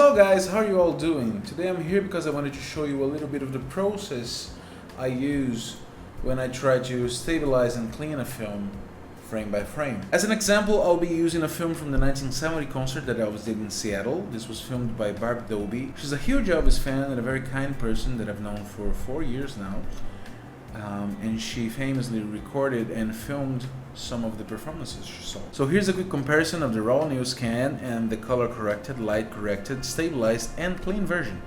Hello guys, how are you all doing? Today I'm here because I wanted to show you a little bit of the process I use when I try to stabilize and clean a film frame by frame. As an example, I'll be using a film from the 1970 concert that Elvis did in Seattle. This was filmed by Barb. She's a huge Elvis fan and a very kind person that I've known for 4 years now. And she famously recorded and filmed some of the performances she saw. So here's a quick comparison of the raw new scan and the color corrected, light corrected, stabilized and clean version.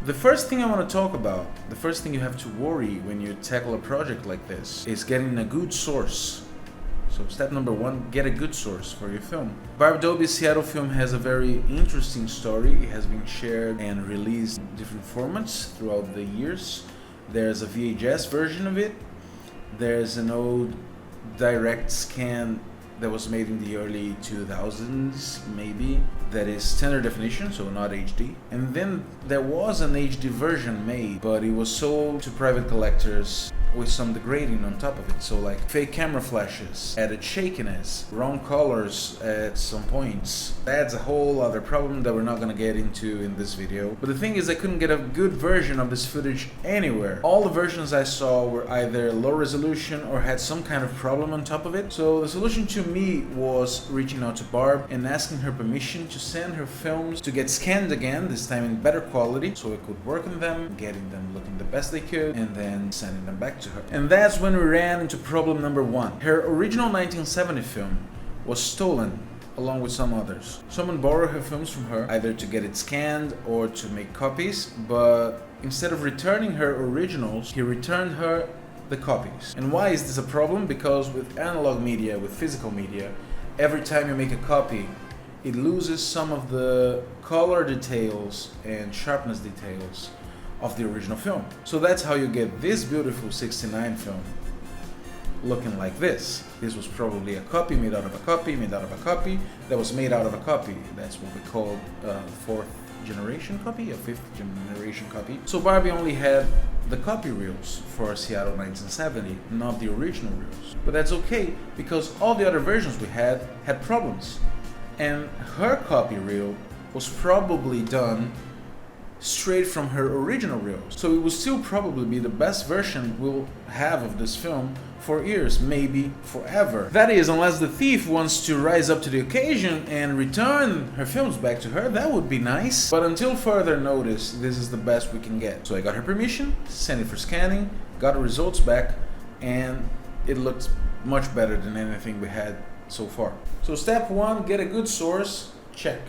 The first thing I want to talk about, the first thing you have to worry when you tackle a project like this is getting a good source. So step number 1, get a good source for your film. Barb Dobie's Seattle film has a very interesting story. It has been shared and released in different formats throughout the years. There's a VHS version of it. There's an old direct scan that was made in the early 2000s, maybe, that is standard definition, so not HD. And then there was an HD version made, but it was sold to private collectors with some degrading on top of it. So like fake camera flashes, added shakiness, wrong colors at some points. That's a whole other problem that we're not gonna get into in this video. But the thing is, I couldn't get a good version of this footage anywhere. All the versions I saw were either low resolution or had some kind of problem on top of it. So the solution to me was reaching out to Barb and asking her permission to send her films to get scanned again, this time in better quality, so I could work on them, getting them looking the best they could, and then sending them back to her. And that's when we ran into problem number 1. Her original 1970 film was stolen along with some others. Someone borrowed her films from her either to get it scanned or to make copies, but instead of returning her originals, he returned her the copies. And why is this a problem? Because with analog media, with physical media, every time you make a copy, it loses some of the color details and sharpness details of the original film. So that's how you get this beautiful 69 film looking like this. This was probably a copy made out of a copy made out of a copy that was made out of a copy. That's what we call a 4th generation copy, a 5th generation copy. So Barbie only had the copy reels for Seattle 1970, not the original reels. But that's okay, because all the other versions we had problems. And her copy reel was probably done straight from her original reels. So it will still probably be the best version we'll have of this film for years, maybe forever. That is, unless the thief wants to rise up to the occasion and return her films back to her, that would be nice. But until further notice, this is the best we can get. So I got her permission, sent it for scanning, got the results back, and it looks much better than anything we had so far. So step 1, get a good source, check.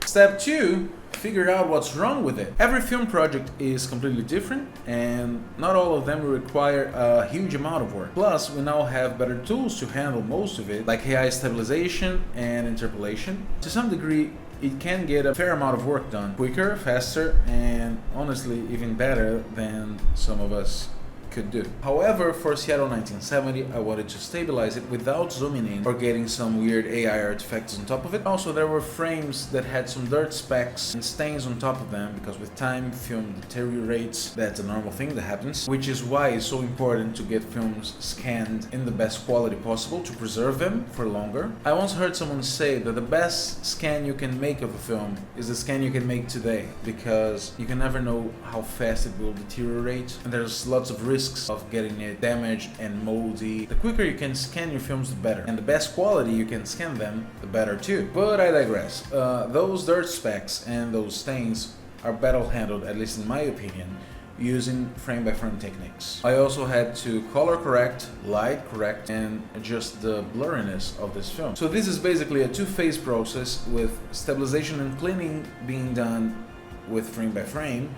Step 2, figure out what's wrong with it. Every film project is completely different, and not all of them require a huge amount of work. Plus, we now have better tools to handle most of it, like AI stabilization and interpolation. To some degree, it can get a fair amount of work done quicker, faster, and honestly even better than some of us could do. However, for Seattle 1970, I wanted to stabilize it without zooming in or getting some weird AI artifacts on top of it. Also, there were frames that had some dirt specks and stains on top of them, because with time, film deteriorates. That's a normal thing that happens, which is why it's so important to get films scanned in the best quality possible to preserve them for longer. I once heard someone say that the best scan you can make of a film is the scan you can make today, because you can never know how fast it will deteriorate, and there's lots of risks of getting it damaged and moldy. The quicker you can scan your films, the better, and the best quality you can scan them, the better too. But I digress. Those dirt specks and those stains are better handled, at least in my opinion, using frame by frame techniques. I also had to color correct, light correct, and adjust the blurriness of this film. So this is basically a 2-phase process, with stabilization and cleaning being done with frame by frame,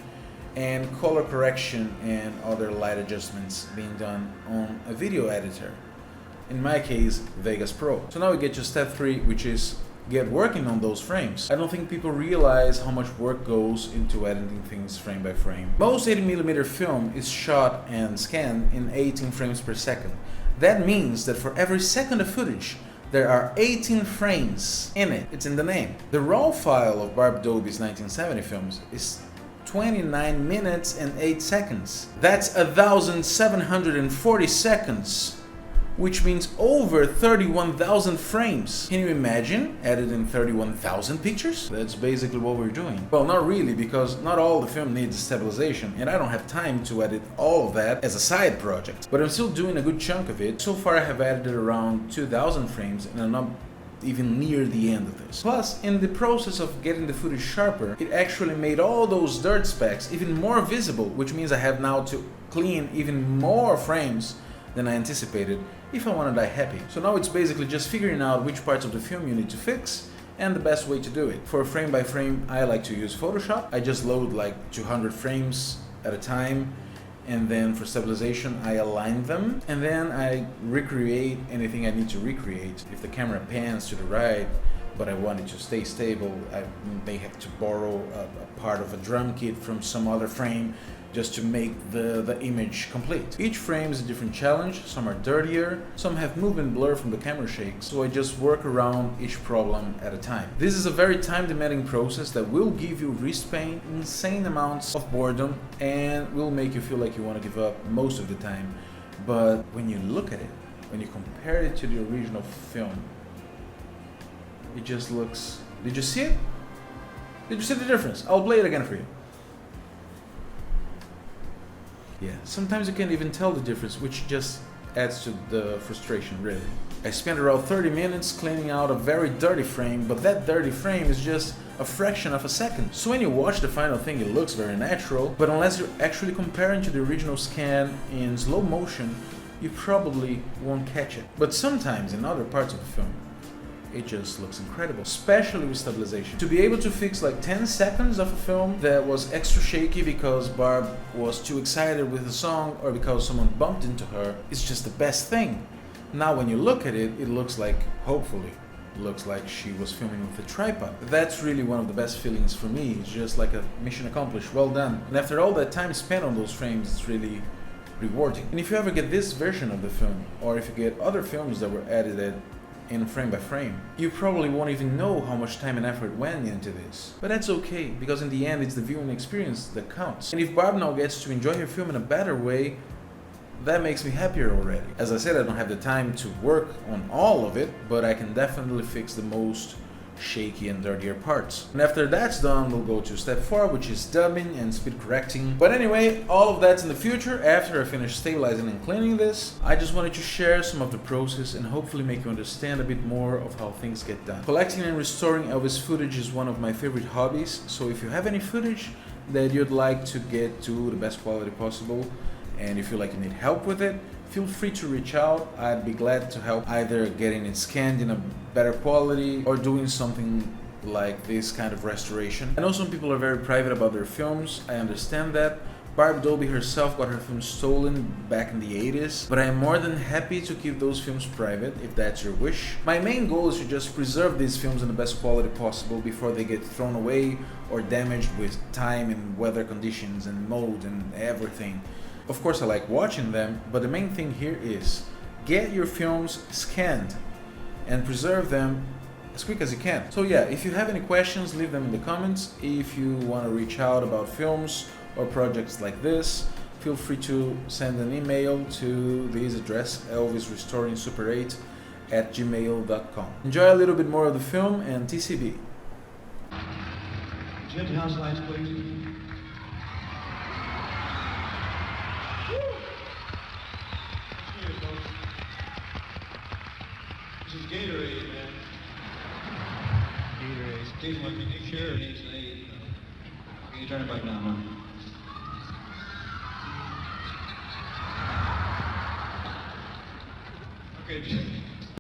and color correction and other light adjustments being done on a video editor, in my case Vegas Pro. So now we get to step 3, which is get working on those frames. I don't think people realize how much work goes into editing things frame by frame. Most 80mm film is shot and scanned in 18 frames per second. That means that for every second of footage, there are 18 frames in it. It's in the name. The raw file of Barb Dobie's 1970 films is 29 minutes and 8 seconds. That's 1,740 seconds which means over 31,000 frames. Can you imagine editing 31,000 pictures? That's basically what we're doing. Well, not really, because not all the film needs stabilization, and I don't have time to edit all of that as a side project. But I'm still doing a good chunk of it. So far I have edited around 2,000 frames, and I'm not even near the end of this. Plus, in the process of getting the footage sharper, it actually made all those dirt specks even more visible, which means I have now to clean even more frames than I anticipated if I want to die happy. So now it's basically just figuring out which parts of the film you need to fix and the best way to do it. For frame by frame, I like to use Photoshop. I just load like 200 frames at a time, and then for stabilization I align them, and then I recreate anything I need to recreate. If the camera pans to the right but I want it to stay stable, I may have to borrow a part of a drum kit from some other frame just to make the image complete. Each frame is a different challenge. Some are dirtier, some have movement blur from the camera shake, so I just work around each problem at a time. This is a very time-demanding process that will give you wrist pain, insane amounts of boredom, and will make you feel like you want to give up most of the time. But when you look at it, when you compare it to the original film, it just looks... Did you see it? Did you see the difference? I'll play it again for you. Yeah, sometimes you can't even tell the difference, which just adds to the frustration, really. I spent around 30 minutes cleaning out a very dirty frame, but that dirty frame is just a fraction of a second. So when you watch the final thing, it looks very natural, but unless you're actually comparing to the original scan in slow motion, you probably won't catch it. But sometimes in other parts of the film, it just looks incredible, especially with stabilization. To be able to fix like 10 seconds of a film that was extra shaky because Barb was too excited with the song or because someone bumped into her, is just the best thing. Now when you look at it, it looks like, hopefully, looks like she was filming with a tripod. That's really one of the best feelings for me. It's just like a mission accomplished, well done. And after all that time spent on those frames, it's really rewarding. And if you ever get this version of the film, or if you get other films that were edited in frame by frame, you probably won't even know how much time and effort went into this. But that's okay, because in the end it's the viewing experience that counts. And if Barb now gets to enjoy her film in a better way, that makes me happier already. As I said, I don't have the time to work on all of it, but I can definitely fix the most shaky and dirtier parts. And after that's done, we'll go to step 4, which is dubbing and speed correcting. But anyway, all of that's in the future after I finish stabilizing and cleaning this. I just wanted to share some of the process and hopefully make you understand a bit more of how things get done. Collecting and restoring Elvis footage is one of my favorite hobbies, so if you have any footage that you'd like to get to the best quality possible, and you feel like you need help with it, feel free to reach out. I'd be glad to help, either getting it scanned in a better quality or doing something like this kind of restoration. I know some people are very private about their films, I understand that. Barb Dolby herself got her film stolen back in the 80s, but I am more than happy to keep those films private if that's your wish. My main goal is to just preserve these films in the best quality possible before they get thrown away or damaged with time and weather conditions and mold and everything. Of course I like watching them, but the main thing here is get your films scanned and preserve them as quick as you can. So yeah, if you have any questions, leave them in the comments. If you want to reach out about films or projects like this, feel free to send an email to this address, elvisrestoringsuper8@gmail.com. Enjoy a little bit more of the film and TCB. Jet house lights, please. Cheers, folks. This is Gatorade, man. Gatorade. Take one. Sure. Can you turn it back now, man? Okay.